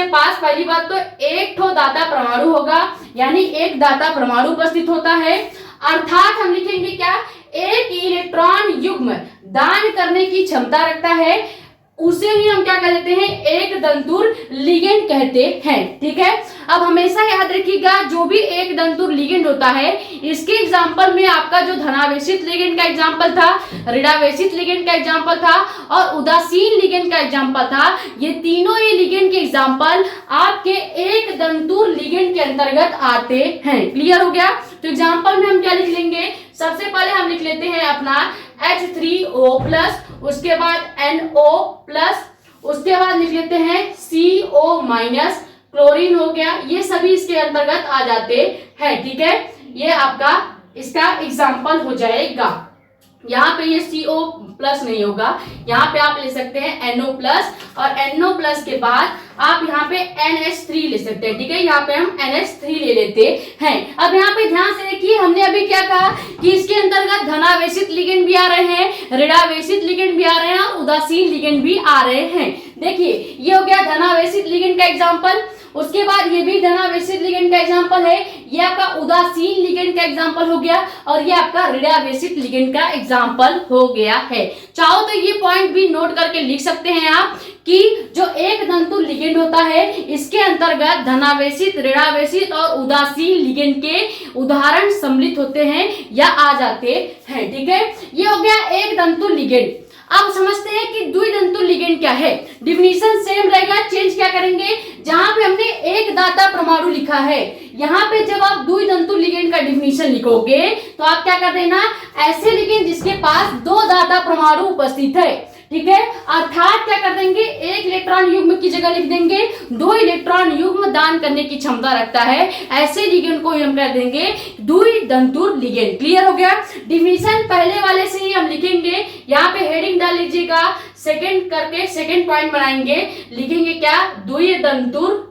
पास पहली बात तो एक ठो दाता परमाणु होगा, यानी एक दाता परमाणु उपस्थित होता है, अर्थात हम लिखेंगे क्या, एक इलेक्ट्रॉन युग्म दान करने की क्षमता रखता है, उसे ही हम क्या कहते हैं, एक दंतुर लिगेंड कहते हैं, ठीक है। अब हमेशा याद रखिएगा, जो भी एक दंतुर लिगेंड होता है, इसके एग्जांपल में आपका जो धनावेशित लिगेंड का एग्जांपल था, ऋणावेशित लिगेंड का एग्जांपल था और उदासीन लिगेंड का एग्जांपल था। ये तीनों ही लिगेंड के एग्जांपल आपके एक दंतुर लिगेंड के अंतर्गत आते हैं। क्लियर हो गया, तो एग्जांपल में हम क्या लिख लेंगे, सबसे पहले हम लिख लेते हैं अपना H3O+, उसके बाद NO+, उसके बाद लिख लेते हैं CO-, क्लोरीन हो गया। ये सभी इसके अंतर्गत आ जाते हैं, ठीक है। ये आपका इसका एग्जाम्पल हो जाएगा। यहाँ पे ये CO+ नहीं होगा, यहाँ पे आप ले सकते हैं NO+, और NO+ के बाद आप यहाँ पे NH3 ले सकते हैं, ठीक है। यहाँ पे हम NH3 ले लेते हैं। अब यहाँ पे ध्यान से देखिए, हमने अभी क्या कहा कि इसके अंतर्गत धनावेशित लिगेंड भी आ रहे हैं, ऋणावेशित लिगेंड भी आ रहे हैं और उदासीन लिगेंड भी आ रहे हैं। देखिए, ये हो गया धनावेशित लिगेंड का एग्जाम्पल, उसके बाद ये भी धनावेशित लिगेंड का एग्जांपल है, ये आपका उदासीन लिगेंड का एग्जांपल हो गया, और ये आपका ऋणावेशित लिगेंड का एग्जांपल हो गया है। चाहो तो ये पॉइंट भी नोट करके लिख सकते हैं आप कि जो एक दंतुर लिगेंड होता है, इसके अंतर्गत धनावेशित, ऋणावेशित और उदासीन लिगेंड के उदाहरण सम्मिलित होते हैं या आ जाते हैं, ठीक है। ये हो गया एक दंतुर लिगेंड। अब समझते हैं कि द्विदंतुर लिगेंड क्या है। डिफिनीशन सेम रहेगा, चेंज क्या करेंगे, जहां पे हमने एक दाता परमाणु लिखा है, यहाँ पे जब आप द्विदंतुर लिगेंड का डिफिनीशन लिखोगे तो आप क्या कर देना, ऐसे लिगेंड जिसके पास दो दाता परमाणु उपस्थित है, ठीक है, अर्थात क्या कर देंगे, एक इलेक्ट्रॉन युग्म की जगह लिख देंगे दो इलेक्ट्रॉन युग्म दान करने की क्षमता रखता है, ऐसे लिगेंड को हम कर देंगे द्विदंतुर लिगेंड। क्लियर हो गया, डिफिनीशन पहले वाले से ही हम लिखेंगे। यहाँ पे हेडिंग डाल लीजिएगा, सेकंड करके सेकंड पॉइंट बनाएंगे, लिखेंगे क्या, द्विदंतुर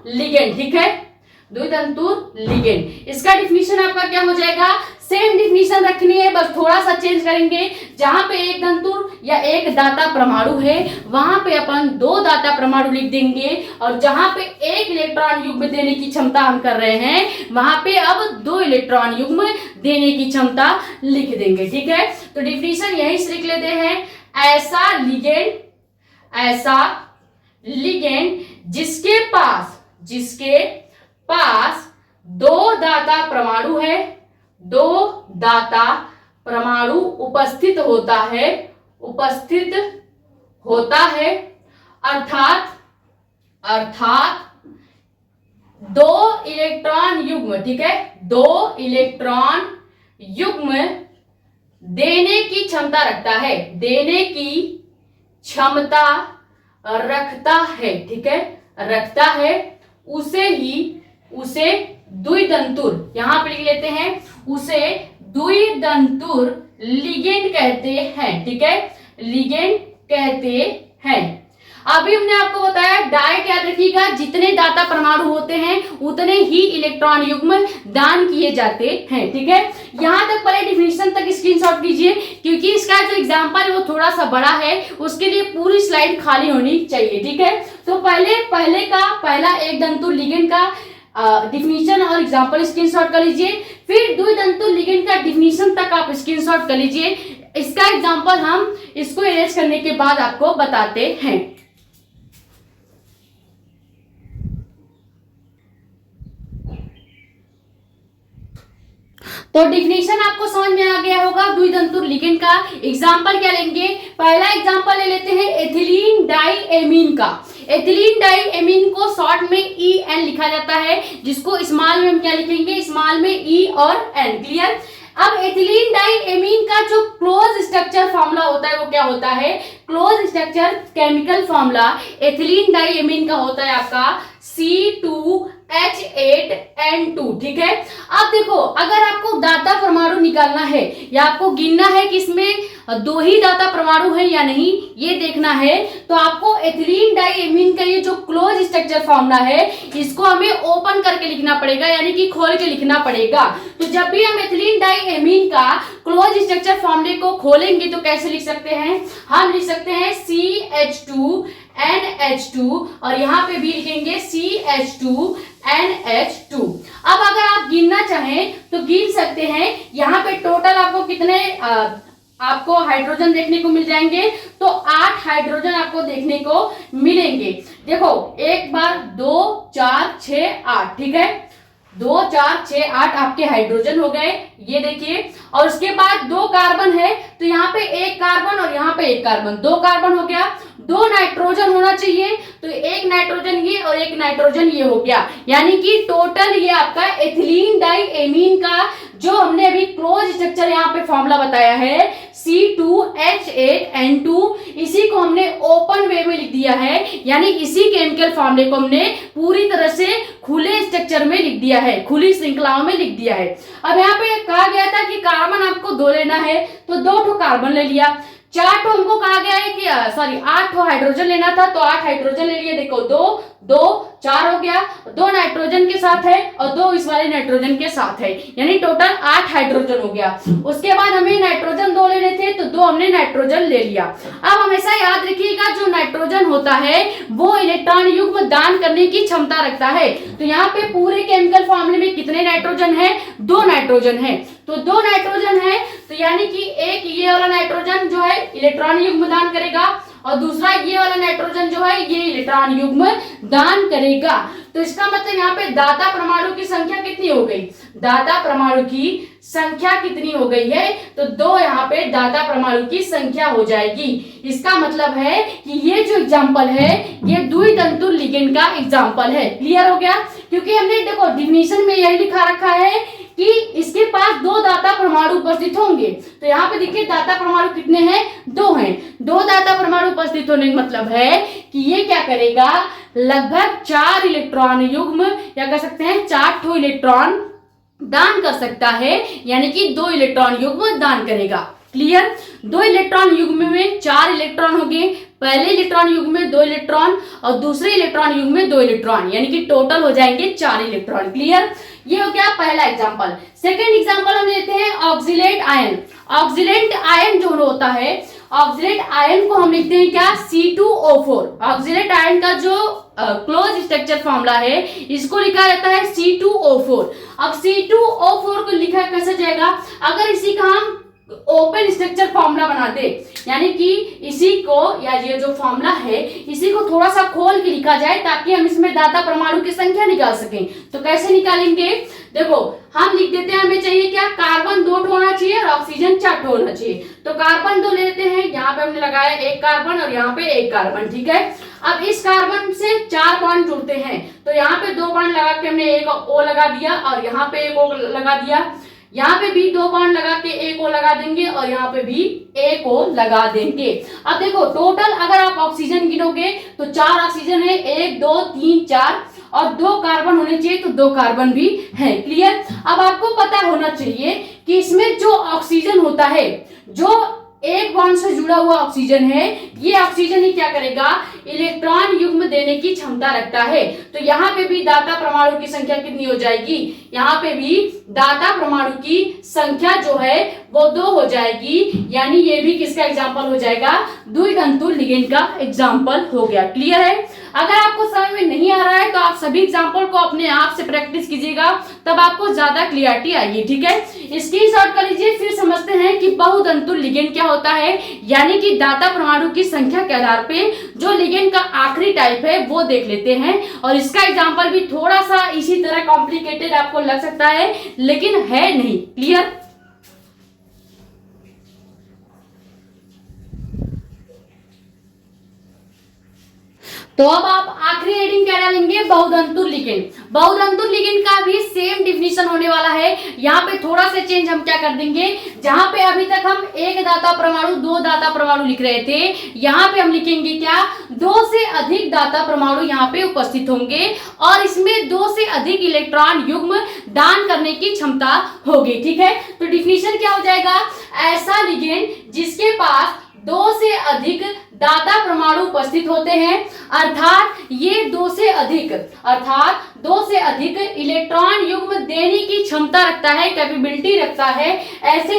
लिगेंड, ठीक है, द्विदंतुर लिगेंड। इसका डिफिनीशन आपका क्या हो जाएगा, सेम डिफिनीशन रखनी है, बस थोड़ा सा चेंज करेंगे। जहां पे एक दंतुर या एक दाता परमाणु है, वहां पे अपन दो दाता परमाणु लिख देंगे, और जहां पे एक इलेक्ट्रॉन युग्म देने की क्षमता हम कर रहे हैं, वहां पे अब दो इलेक्ट्रॉन युग्म देने की क्षमता लिख देंगे, ठीक है। तो डिफिनीशन यही से लिख लेते हैं, ऐसा लिगेंड जिसके पास दो दाता परमाणु है, दो दाता परमाणु उपस्थित होता है, अर्थात दो इलेक्ट्रॉन युग्म, ठीक है, दो इलेक्ट्रॉन युग्म देने की क्षमता रखता है, ठीक है, रखता है, उसे द्विदंतुर, यहां पे लिख लेते हैं, उसे द्विदंतुर लिगेंड कहते हैं, ठीक है, लिगेंड कहते हैं। अभी हमने आपको बताया डायट याद रखिएगा, जितने दाता परमाणु होते हैं उतने ही इलेक्ट्रॉन युग्म दान किए जाते हैं। ठीक है, यहां तक पहले डिफिनेशन तक स्क्रीनशॉट कीजिए, क्योंकि इसका जो एग्जांपल है वो थोड़ा सा बड़ा है, उसके लिए पूरी स्लाइड खाली होनी चाहिए। ठीक है, तो पहला एक दंतु लिगेंड का डिफिनीशन और एग्जांपल स्क्रीनशॉट कर लीजिए, फिर द्विदंतु लिगेंड का डिफिनीशन तक आप स्क्रीनशॉट कर लीजिए। इसका एग्जांपल हम इसको इरेज करने के बाद आपको बताते हैं। तो डिफिनेशन आपको समझ में आ गया होगा द्विदंतु लिगेंड का। एग्जांपल क्या लेंगे, पहला एग्जांपल ले लेते हैं एथिलीन डाइएमीन का। एथिलीन डाइएमीन को शॉर्ट में EN लिखा जाता है, जिसको स्मॉल में हम क्या लिखेंगे, स्मॉल में E और N। क्लियर। अब एथिलीन डाइएमीन का जो क्लोज स्ट्रक्चर फॉर्मूला होता है वो क्या होता है, close structure chemical formula ethylene diamine का होता है आपका C2H8N2। ठीक है, अब देखो अगर आपको दाता परमाणु निकालना है या आपको गिनना है कि इसमें दो ही दाता परमाणु है या नहीं, ये देखना है, तो आपको एथिलीन डाइएमीन का ये जो क्लोज स्ट्रक्चर फॉर्मूला है इसको हमें ओपन करके लिखना पड़ेगा, यानी कि खोल के लिखना पड़ेगा। तो जब भी हम एथिलीन डाइएमीन का क्लोज स्ट्रक्चर फॉर्मूले को खोलेंगे तो कैसे लिख सकते हैं, हम लिख सकते हैं CH2NH2 और यहाँ पे भी लिखेंगे CH2NH2। अब अगर आप गिनना चाहें तो गिन सकते हैं, यहाँ पे टोटल आपको कितने आपको हाइड्रोजन देखने को मिल जाएंगे, तो 8 हाइड्रोजन आपको देखने को मिलेंगे। देखो एक बार 2 4 6 8, ठीक है, 2 4 6 8 आपके हाइड्रोजन हो गए, ये देखिए। और उसके बाद 2 कार्बन है, तो यहाँ पे 1 कार्बन और यहाँ पे 1 कार्बन, 2 कार्बन हो गया। 2 नाइट्रोजन होना चाहिए, तो 1 नाइट्रोजन ये और 1 नाइट्रोजन ये हो गया, यानी कि टोटल ये आपका एथिलीन डाइएमीन का जो हमने अभी क्लोज स्ट्रक्चर यहाँ पे फॉर्मूला बताया है C2H8N2, इसी को हमने ओपन वे में लिख दिया है, यानी इसी केमिकल फॉर्मूले को हमने पूरी तरह से खुले स्ट्रक्चर में लिख दिया है, खुली श्रृंखलाओं में लिख दिया है। अब यहाँ पे कहा गया था कि कार्बन आपको 2 लेना है, तो 2 कार्बन ले लिया। 4 हमको कहा गया है कि 8 हाइड्रोजन लेना था, तो 8 हाइड्रोजन ले लिए। देखो 2 2 4 हो गया, 2 नाइट्रोजन के साथ है और 2 इस वाले नाइट्रोजन के साथ है, यानी टोटल 8 हाइड्रोजन हो गया। उसके बाद हमें नाइट्रोजन 2 लेने थे, तो 2 हमने नाइट्रोजन ले लिया। अब हमेशा याद रखिएगा जो नाइट्रोजन होता है वो इलेक्ट्रॉन युग्म दान करने की क्षमता रखता है। तो यहाँ पे पूरे केमिकल फॉर्मूले में कितने नाइट्रोजन है, 2 नाइट्रोजन है, तो 2 नाइट्रोजन है, तो यानी कि एक ये वाला नाइट्रोजन जो है इलेक्ट्रॉन युग्म दान करेगा और दूसरा ये वाला नाइट्रोजन जो है ये इलेक्ट्रॉन युग्म दान करेगा। तो इसका मतलब यहाँ पे दाता परमाणु की संख्या कितनी हो गई, दाता परमाणु की संख्या कितनी हो गई है, तो 2 यहाँ पे दाता परमाणु की संख्या हो जाएगी। इसका मतलब है कि ये जो एग्जांपल है ये द्विदंतु लिगेंड का एग्जांपल है। क्लियर हो गया, क्योंकि हमने देखो डिफिनीशन में यही लिखा रखा है कि इसके पास 2 दाता परमाणु उपस्थित होंगे। तो यहाँ पे देखिए दाता परमाणु कितने हैं, 2 हैं। 2 दाता परमाणु उपस्थित होने का मतलब है कि ये क्या करेगा, लगभग 4 इलेक्ट्रॉन युग्म या कह सकते हैं 4 ठो इलेक्ट्रॉन दान कर सकता है, यानी कि 2 इलेक्ट्रॉन युग्म दान करेगा। क्लियर, 2 इलेक्ट्रॉन युग्म में 4 इलेक्ट्रॉन हो गए, पहले इलेक्ट्रॉन युग्म में 2 इलेक्ट्रॉन और दूसरे इलेक्ट्रॉन युग्म में 2 इलेक्ट्रॉन, यानी कि टोटल हो जाएंगे 4 इलेक्ट्रॉन। क्लियर, ये हो गया पहला एग्जांपल। सेकंड एग्जांपल हम लेते हैं ऑक्सिलेट आयन। ऑक्सिलेट आयन जो होता है, ऑक्सिलेट आयन को हम लिखते हैं क्या, C2O4। ऑक्सिलेट आयन का जो क्लोज स्ट्रक्चर फॉर्मूला है इसको लिखा जाता है C2O4। अब C2O4 को लिखा कैसे जाएगा, अगर इसी का हम ओपन स्ट्रक्चर फॉर्मूला बना दे, यानी कि इसी को या ये जो फॉर्मूला है इसी को थोड़ा सा खोल के लिखा जाए ताकि हम इसमें दाता परमाणु की संख्या निकाल सकें। तो कैसे निकालेंगे, देखो हम लिख देते हैं, हमें चाहिए क्या, कार्बन 2 होना चाहिए और ऑक्सीजन 4 होना चाहिए। तो कार्बन 2 लेते हैं, यहाँ पे हमने लगाया 1 कार्बन और यहाँ पे 1 कार्बन। ठीक है, अब इस कार्बन से 4 बॉन्ड जुड़ते हैं, तो यहाँ पे 2 बॉन्ड लगा के हमने 1 O लगा दिया और यहाँ पे 1 O लगा दिया, यहाँ पे भी 2 बॉन्ड लगा के 1 O लगा देंगे और यहाँ पे भी 1 O लगा देंगे। अब देखो टोटल अगर आप ऑक्सीजन गिनोगे तो 4 ऑक्सीजन है, 1 2 3 4 और 2 कार्बन होने चाहिए, तो 2 कार्बन भी है। क्लियर, अब आपको पता होना चाहिए कि इसमें जो ऑक्सीजन होता है, जो एक बॉन्ड से जुड़ा हुआ ऑक्सीजन है, ये ऑक्सीजन ही क्या करेगा, इलेक्ट्रॉन युग्म देने की क्षमता रखता है। तो यहाँ पे भी दाता परमाणु की संख्या कितनी हो जाएगी, यहाँ पे भी दाता परमाणु की संख्या जो है वो 2 हो जाएगी, यानी ये भी किसका एग्जाम्पल हो जाएगा, द्वितंतु लिगेंड का एग्जाम्पल हो गया। क्लियर है। अगर आपको समझ में नहीं आ रहा है तो आप सभी एग्जाम्पल को अपने आप से प्रैक्टिस कीजिएगा, तब आपको ज्यादा क्लियरिटी आएगी। ठीक है, स्क्रीनशॉट कर लीजिए। फिर समझते हैं कि बहुतंतु लिगेंड क्या होता है, यानी कि दाता परमाणु की संख्या के आधार पे जो लिगेंड का आखिरी टाइप है वो देख लेते हैं। और इसका एग्जाम्पल भी थोड़ा सा इसी तरह कॉम्प्लिकेटेड आपको लग सकता है, लेकिन है नहीं। क्लियर। तो अब आप आखिरी हेडिंग क्या डालेंगे, बहुतंतु लिगेंड। बहुतंतु लिगेंड का भी सेम डिफिनीशन होने वाला है। यहाँ पे थोड़ा सा चेंज हम क्या कर देंगे, जहां पे अभी तक हम एक दाता परमाणु 2 दाता परमाणु लिख रहे थे, यहाँ पे हम लिखेंगे क्या, 2 से अधिक दाता परमाणु यहाँ पे उपस्थित होंगे और इसमें 2 से अधिक इलेक्ट्रॉन युग्म दान करने की क्षमता होगी। ठीक है, तो डिफिनीशन क्या हो जाएगा, ऐसा लिगेंड जिसके पास 2 से अधिक दाता परमाणु उपस्थित होते हैं, अर्थात ये 2 से अधिक इलेक्ट्रॉन युग्म देने की क्षमता रखता है, कैपेबिलिटी रखता है। ऐसे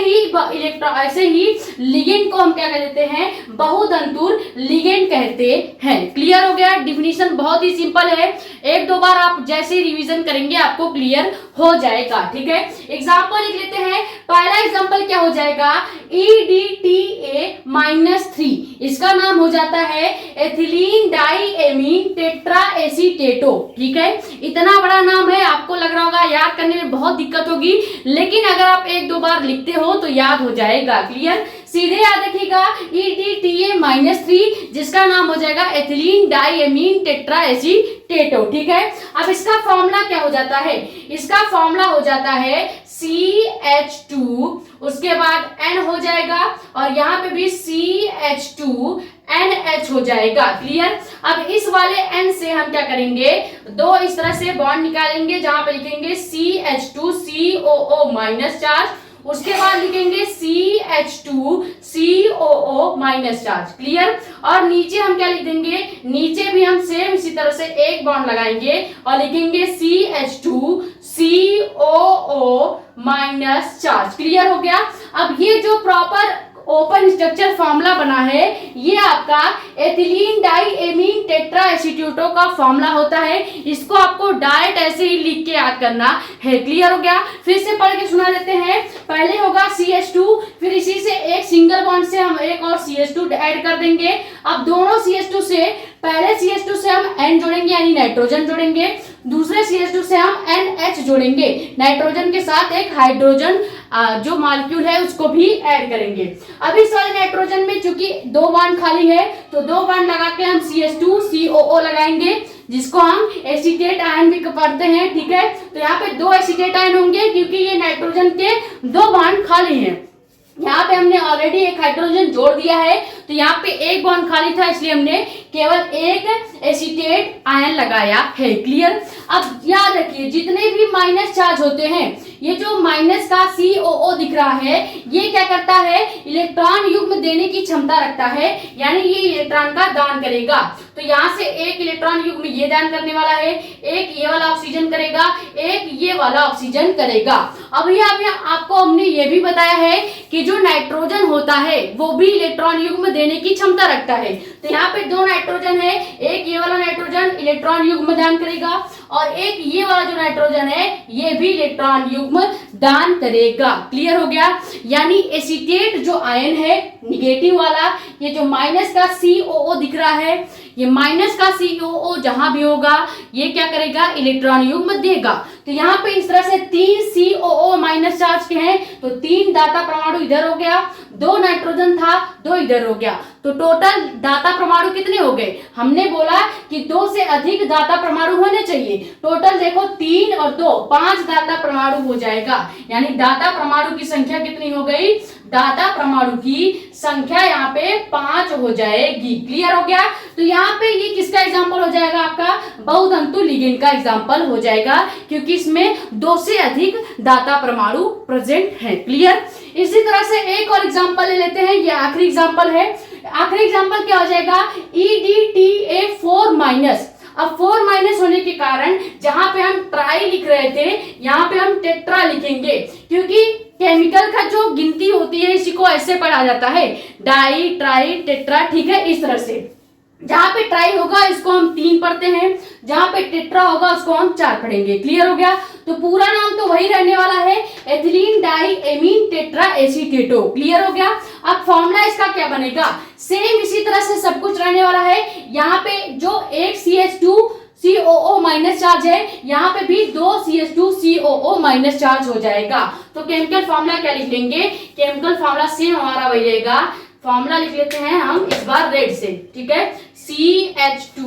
ही लिगेंड को हम क्या कह देते हैं, बहुतंतु लिगेंड कहते हैं। क्लियर हो गया। डिफिनीशन बहुत ही सिंपल है, 1-2 बार आप जैसे रिवीजन करेंगे आपको क्लियर हो जाएगा। ठीक है, एग्जाम्पल लिख लेते हैं। पहला एग्जाम्पल क्या हो जाएगा, EDTA-3, इसका नाम हो जाता है एथिलीन डाइएमीन टेट्रा एसीटेटो। ठीक है, इतना बड़ा नाम है, आपको लग रहा होगा याद करने में बहुत दिक्कत होगी, लेकिन अगर आप 1-2 बार लिखते हो तो याद हो जाएगा। क्लियर, सीधे याद रखिएगा, EDTA-3 जिसका नाम हो जाएगा एथिलीन डाइएमीन टेट्रा एसीटेटो। ठीक है, अब इसका फॉर्मूला क्या हो जाता है, इसका फॉर्मूला हो जाता है CH2, उसके बाद N हो जाएगा और यहाँ पे भी CH2NH हो जाएगा। क्लियर। अब इस वाले N से हम क्या करेंगे, 2 इस तरह से बॉन्ड निकालेंगे, जहां पे लिखेंगे CH2COO- चार्ज, उसके बाद लिखेंगे CH2COO- चार्ज। क्लियर। और नीचे हम क्या लिख देंगे, नीचे भी हम सेम इसी तरह से एक बॉन्ड लगाएंगे और लिखेंगे CH2COO- चार्ज। क्लियर हो गया। अब ये जो प्रॉपर ओपन स्ट्रक्चर फॉर्मूला बना है, ये आपका एथिलीन डाइएमीन टेट्रा एसीटेटो का फॉर्मूला होता है। इसको आपको डायरेक्ट ऐसे ही लिख के याद करना है। क्लियर हो गया। फिर से पढ़ के सुना देते हैं। पहले होगा CH2, फिर इसी से एक सिंगल बॉन्ड से हम एक और CH2 ऐड कर देंगे। अब दोनों CH2 से, पहले CH2 से हम N जोड़ेंगे यानी नाइट्रोजन जोड़ेंगे, दूसरे CH2 से हम NH जोड़ेंगे, नाइट्रोजन के साथ एक हाइड्रोजन जो मॉलिक्यूल है उसको भी ऐड करेंगे। अब इस वाले नाइट्रोजन में चूंकि 2 बॉन्ड खाली है, तो 2 बॉन्ड लगा के हम CH2COO लगाएंगे, जिसको हम एसीटेट आयन भी पढ़ते हैं। ठीक है, तो यहाँ पे 2 एसीटेट आयन होंगे क्योंकि ये नाइट्रोजन के 2 बॉन्ड खाली हैं। यहाँ पे हमने ऑलरेडी एक हाइड्रोजन जोड़ दिया है, तो यहाँ पे एक बॉन्ड खाली था, इसलिए हमने केवल एक एसीटेट आयन लगाया है। क्लियर। अब याद रखिए, जितने भी माइनस चार्ज होते हैं, ये जो माइनस का COO दिख रहा है, ये क्या करता है, इलेक्ट्रॉन युग्म देने की क्षमता रखता है, यानी ये इलेक्ट्रॉन का दान करेगा। तो यहाँ से एक इलेक्ट्रॉन युग्म ये दान करने वाला है, एक ये वाला ऑक्सीजन करेगा, एक ये वाला ऑक्सीजन करेगा। अब यहाँ आपको हमने ये भी बताया है कि जो नाइट्रोजन होता है वो भी इलेक्ट्रॉन युग्म देने की क्षमता रखता है। तो यहाँ पे 2 नाइट्रोजन है, एक ये वाला नाइट्रोजन इलेक्ट्रॉन युग्म दान करेगा और एक ये वाला जो नाइट्रोजन है ये भी इलेक्ट्रॉन युग्म दान करेगा। क्लियर हो गया। यानी एसीटेट जो आयन है निगेटिव वाला, ये जो माइनस का COO दिख रहा है, ये माइनस का COO जहां भी होगा ये क्या करेगा, इलेक्ट्रॉन युग्म देगा। तो यहाँ पे इस तरह से 3 COO- चार्ज के हैं, तो 3 दाता परमाणु इधर हो गया, 2 नाइट्रोजन था, 2 इधर हो गया, तो टोटल दाता परमाणु कितने हो गए, हमने बोला कि 2 से अधिक दाता परमाणु होने चाहिए। टोटल देखो 3 और 2 5 दाता परमाणु हो जाएगा, यानी दाता परमाणु की संख्या कितनी हो गई, दाता परमाणु की संख्या यहाँ पे 5 हो जाएगी। क्लियर हो गया। तो यहाँ पे ये किसका एग्जांपल हो जाएगा, आपका बहुतंतु लिगेंड का एग्जांपल हो जाएगा, क्योंकि इसमें 2 से अधिक दाता परमाणु प्रेजेंट है। क्लियर। इसी तरह से एक और एग्जांपल ले लेते हैं, ये आखिरी एग्जांपल है। आखिरी एग्जांपल क्या हो जाएगा, EDTA माइनस। अब 4 माइनस होने के कारण जहां पे हम ट्राई लिख रहे थे यहाँ पे हम टेट्रा लिखेंगे, क्योंकि केमिकल का जो गिनती होती है इसी को ऐसे पढ़ा जाता है, डाई ट्राई टेट्रा, ठीक है, इस तरह से। जहां पे ट्राई होगा इसको हम 3 पढ़ते हैं, जहां पे टेट्रा होगा उसको हम 4 पढ़ेंगे। क्लियर हो गया? तो पूरा नाम तो वही रहने वाला है, ethylene di amine tetra acetato. Clear हो गया? अब फॉर्मूला इसका क्या बनेगा, सेम इसी तरह से सब कुछ रहने वाला है। यहाँ पे जो एक CH2 COO माइनस चार्ज है, यहाँ पे भी 2 CH2 COO माइनस चार्ज हो जाएगा। तो केमिकल फॉर्मूला क्या लिख लेंगे, केमिकल फॉर्मूला सेम हमारा वही रहेगा। फॉर्मूला लिख लेते हैं हम इस बार रेड से, ठीक है, CH2,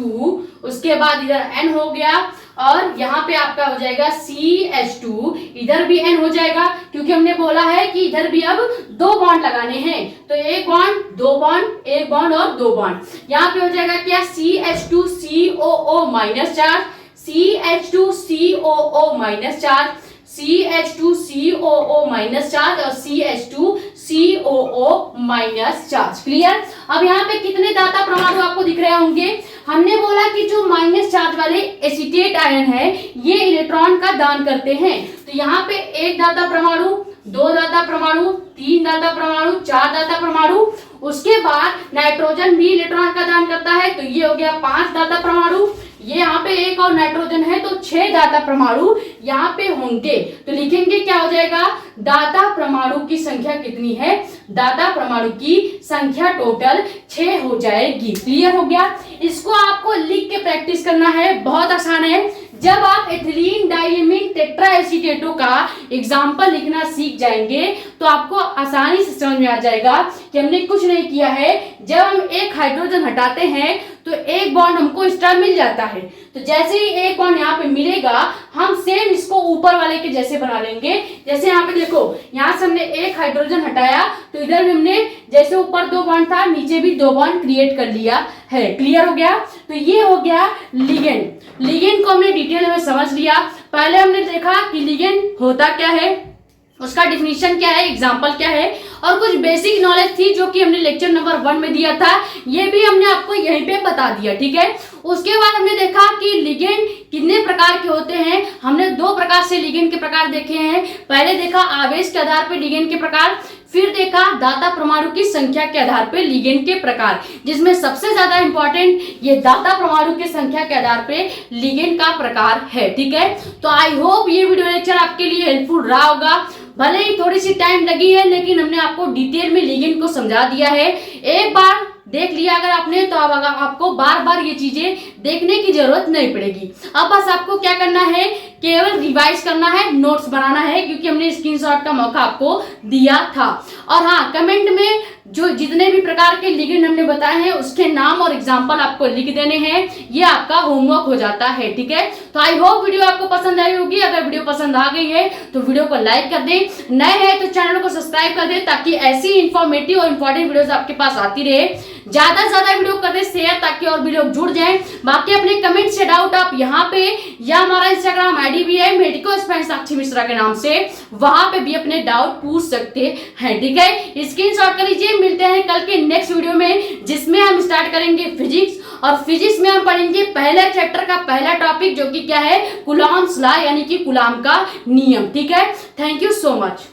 उसके बाद इधर N हो गया और यहाँ पे आपका हो जाएगा CH2, इधर भी N हो जाएगा क्योंकि हमने बोला है कि इधर भी अब 2 बॉन्ड लगाने हैं, तो एक बॉन्ड, 2 बॉन्ड, एक बॉन्ड और 2 बॉन्ड। यहाँ पे हो जाएगा क्या, CH2 COO minus charge, CH2 COO minus charge, CH2 COO minus charge और CH2 COO minus charge. Clear? अब यहाँ पे कितने दाता परमाणु आपको दिख रहे होंगे, हमने बोला कि जो माइनस चार्ज वाले एसीटेट आयन है ये इलेक्ट्रॉन का दान करते हैं, तो यहाँ पे 1 दाता परमाणु, 2 दाता परमाणु, 3 दाता परमाणु, 4 दाता परमाणु, उसके बाद नाइट्रोजन भी इलेक्ट्रॉन का दान करता है, तो ये हो गया 5 दाता परमाणु, ये यहाँ पे एक और नाइट्रोजन है तो 6 दाता परमाणु यहाँ पे होंगे। तो लिखेंगे क्या हो जाएगा, दाता परमाणु की संख्या कितनी है, दाता परमाणु की संख्या टोटल 6 हो जाएगी। क्लियर हो गया? इसको आपको लिख के प्रैक्टिस करना है, बहुत आसान है। जब आप एथिलीन डाइएमीन टेट्रा एसीटेटो का एग्जाम्पल लिखना सीख जाएंगे तो आपको आसानी से समझ में आ जाएगा कि हमने कुछ नहीं किया है। जब हम एक हाइड्रोजन हटाते हैं तो एक बॉन्ड हमको एक्स्ट्रा मिल जाता है, तो जैसे ही एक बॉन्ड यहाँ पे मिलेगा हम सेम इसको ऊपर वाले के जैसे बना लेंगे। जैसे यहाँ पे देखो, यहाँ से हमने एक हाइड्रोजन हटाया तो इधर भी हमने जैसे ऊपर 2 बॉन्ड था नीचे भी 2 बॉन्ड क्रिएट कर लिया है। क्लियर हो गया? तो ये हो गया लिगेंड। लिगेंड को हमने डिटेल में समझ लिया। पहले हमने देखा कि लिगेंड होता क्या है, उसका डिफिनीशन क्या है, एग्जाम्पल क्या है, और कुछ बेसिक नॉलेज थी जो कि हमने लेक्चर नंबर 1 में दिया था, ये भी हमने आपको यहीं पे बता दिया। ठीक है, उसके बाद हमने देखा कि लिगेंड कितने प्रकार के होते हैं। हमने 2 प्रकार से लिगेंड के प्रकार देखे हैं। पहले देखा आवेश के आधार पर लिगेंड के प्रकार, फिर देखा दाता परमाणु की संख्या के आधार पर लिगेंड के प्रकार, जिसमें सबसे ज्यादा इंपॉर्टेंट ये दाता परमाणु की संख्या के आधार पर लिगेंड का प्रकार है। ठीक है, तो आई होप ये वीडियो लेक्चर आपके लिए हेल्पफुल रहा होगा। भले ही थोड़ी सी टाइम लगी है लेकिन हमने आपको डिटेल में लिगेंड को समझा दिया है। एक बार देख लिया अगर आपने तो अब आपको बार बार ये चीजें देखने की जरूरत नहीं पड़ेगी। अब बस आपको क्या करना है, केवल रिवाइज करना है, नोट्स बनाना है, क्योंकि हमने स्क्रीनशॉट का मौका आपको दिया था। और हाँ, कमेंट में जो जितने भी प्रकार के लिगेंड हमने बताए हैं उसके नाम और एग्जाम्पल आपको लिख देने हैं, ये आपका होमवर्क हो जाता है। ठीक है, तो आई होप वीडियो आपको पसंद आई होगी। अगर वीडियो पसंद आ गई है तो वीडियो को लाइक कर दें, नए हैं तो चैनल को सब्सक्राइब कर दें ताकि ऐसी इंफॉर्मेटिव और इंपॉर्टेंट वीडियोस आपके पास आती रहे। ज्यादा से ज्यादा वीडियो कर दें शेयर ताकि और भी लोग जुड़ जाएं। बाकी अपने कमेंट से डाउट आप यहाँ पे या हमारा इंस्टाग्राम आईडी भी है मेडिको स्पेंस साक्षी मिश्रा के नाम से, वहां पे भी अपने डाउट पूछ सकते हैं। ठीक है, स्क्रीनशॉट कर लीजिए। मिलते हैं कल के नेक्स्ट वीडियो में जिसमें हम स्टार्ट करेंगे फिजिक्स, और फिजिक्स में हम पढ़ेंगे पहले चैप्टर का पहला टॉपिक जो कि क्या है, कूलॉम्स लॉ यानी कि कूलॉम का नियम। ठीक है, थैंक यू सो मच।